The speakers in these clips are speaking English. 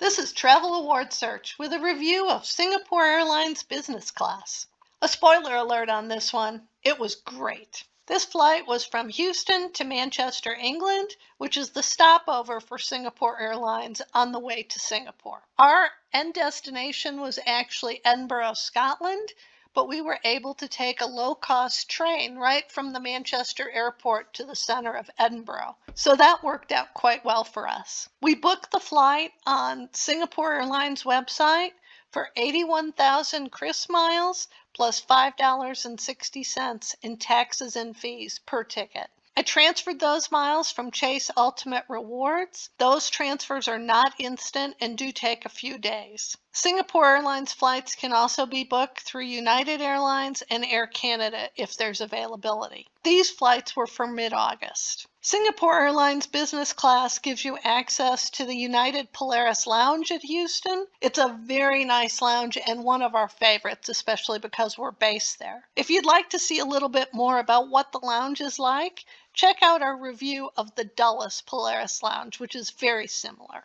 This is Travel Award Search with a review of Singapore Airlines Business Class. A spoiler alert on this one, it was great. This flight was from Houston to Manchester, England, which is the stopover for Singapore Airlines on the way to Singapore. Our end destination was actually Edinburgh, Scotland, but we were able to take a low-cost train right from the Manchester airport to the center of Edinburgh. So that worked out quite well for us. We booked the flight on Singapore Airlines website for 81,000 Chris miles plus $5.60 in taxes and fees per ticket. I transferred those miles from Chase Ultimate Rewards. Those transfers are not instant and do take a few days. Singapore Airlines flights can also be booked through United Airlines and Air Canada if there's availability. These flights were for mid-August. Singapore Airlines Business Class gives you access to the United Polaris Lounge at Houston. It's a very nice lounge and one of our favorites, especially because we're based there. If you'd like to see a little bit more about what the lounge is like, check out our review of the Dulles Polaris Lounge, which is very similar.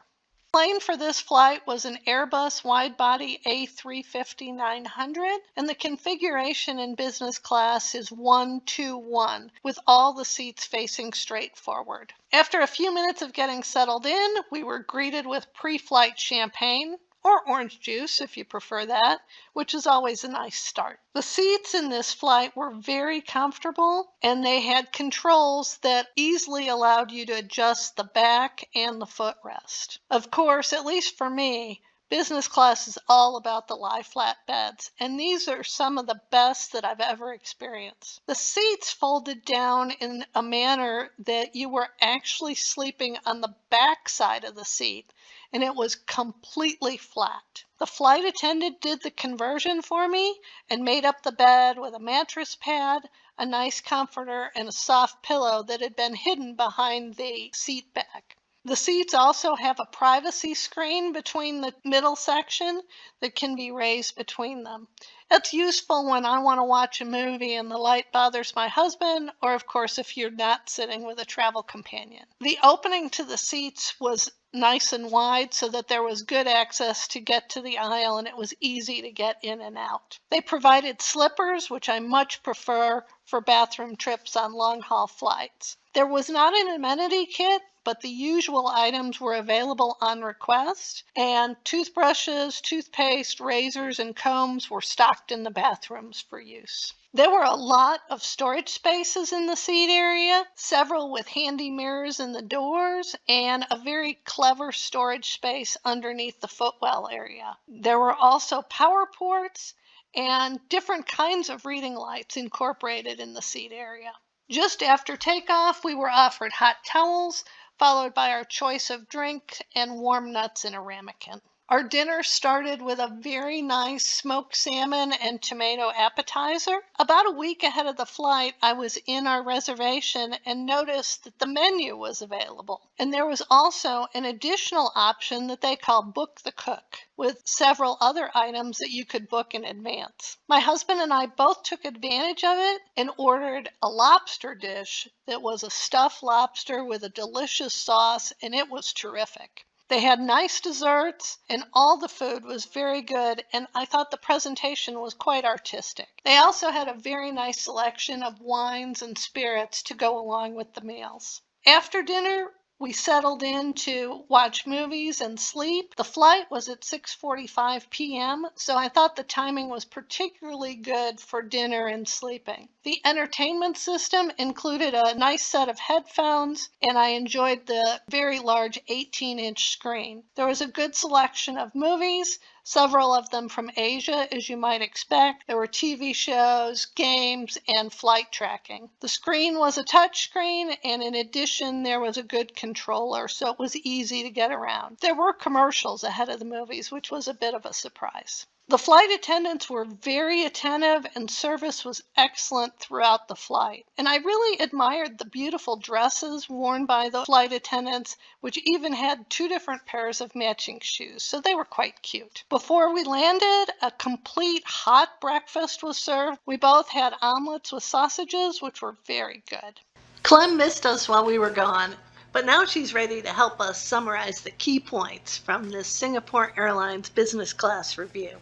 The plane for this flight was an Airbus wide-body A350-900, and the configuration in business class is 1-2-1, with all the seats facing straight forward. After a few minutes of getting settled in, we were greeted with pre-flight champagne, or orange juice if you prefer that, which is always a nice start. The seats in this flight were very comfortable, and they had controls that easily allowed you to adjust the back and the footrest. Of course, at least for me, business class is all about the lie-flat beds, and these are some of the best that I've ever experienced. The seats folded down in a manner that you were actually sleeping on the back side of the seat, and it was completely flat. The flight attendant did the conversion for me and made up the bed with a mattress pad, a nice comforter, and a soft pillow that had been hidden behind the seat back. The seats also have a privacy screen between the middle section that can be raised between them. It's useful when I want to watch a movie and the light bothers my husband, or of course if you're not sitting with a travel companion. The opening to the seats was nice and wide so that there was good access to get to the aisle and it was easy to get in and out. They provided slippers, which I much prefer for bathroom trips on long-haul flights. There was not an amenity kit, but the usual items were available on request, and toothbrushes, toothpaste, razors, and combs were stocked in the bathrooms for use. There were a lot of storage spaces in the seat area, several with handy mirrors in the doors, and a very clever storage space underneath the footwell area. There were also power ports and different kinds of reading lights incorporated in the seat area. Just after takeoff, we were offered hot towels, followed by our choice of drink and warm nuts in a ramekin. Our dinner started with a very nice smoked salmon and tomato appetizer. About a week ahead of the flight, I was in our reservation and noticed that the menu was available. And there was also an additional option that they call Book the Cook, with several other items that you could book in advance. My husband and I both took advantage of it and ordered a lobster dish that was a stuffed lobster with a delicious sauce, and it was terrific. They had nice desserts, and all the food was very good, and I thought the presentation was quite artistic. They also had a very nice selection of wines and spirits to go along with the meals. After dinner, we settled in to watch movies and sleep. The flight was at 6:45 p.m., so I thought the timing was particularly good for dinner and sleeping. The entertainment system included a nice set of headphones, and I enjoyed the very large 18-inch screen. There was a good selection of movies, several of them from Asia, as you might expect. There were TV shows, games, and flight tracking. The screen was a touch screen, and in addition, there was a good controller, so it was easy to get around. There were commercials ahead of the movies, which was a bit of a surprise. The flight attendants were very attentive and service was excellent throughout the flight. And I really admired the beautiful dresses worn by the flight attendants, which even had 2 different pairs of matching shoes, so they were quite cute. Before we landed, a complete hot breakfast was served. We both had omelets with sausages, which were very good. Clem missed us while we were gone, But now she's ready to help us summarize the key points from this Singapore Airlines Business Class review.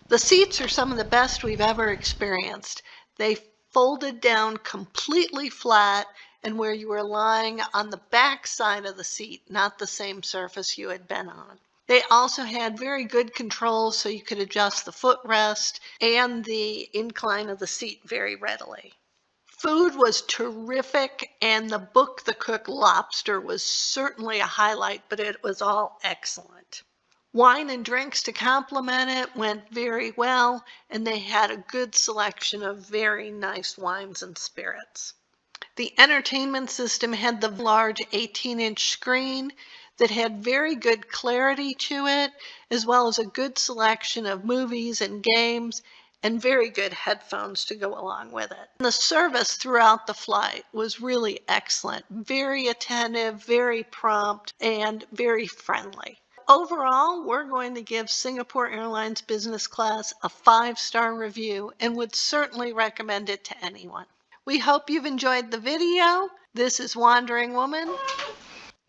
The seats are some of the best we've ever experienced. They folded down completely flat and where you were lying on the back side of the seat, not the same surface you had been on. They also had very good controls so you could adjust the footrest and the incline of the seat very readily. Food was terrific, and the Book the Cook lobster was certainly a highlight, but it was all excellent. Wine and drinks to complement it went very well, and they had a good selection of very nice wines and spirits. The entertainment system had the large 18-inch screen that had very good clarity to it, as well as a good selection of movies and games, and very good headphones to go along with it. And the service throughout the flight was really excellent, very attentive, very prompt, and very friendly. Overall, we're going to give Singapore Airlines Business Class a 5-star review and would certainly recommend it to anyone. We hope you've enjoyed the video. This is Wandering Woman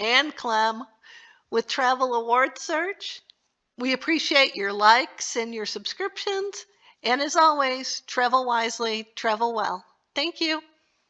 and Clem with Travel Award Search. We appreciate your likes and your subscriptions. And as always, travel wisely, travel well. Thank you.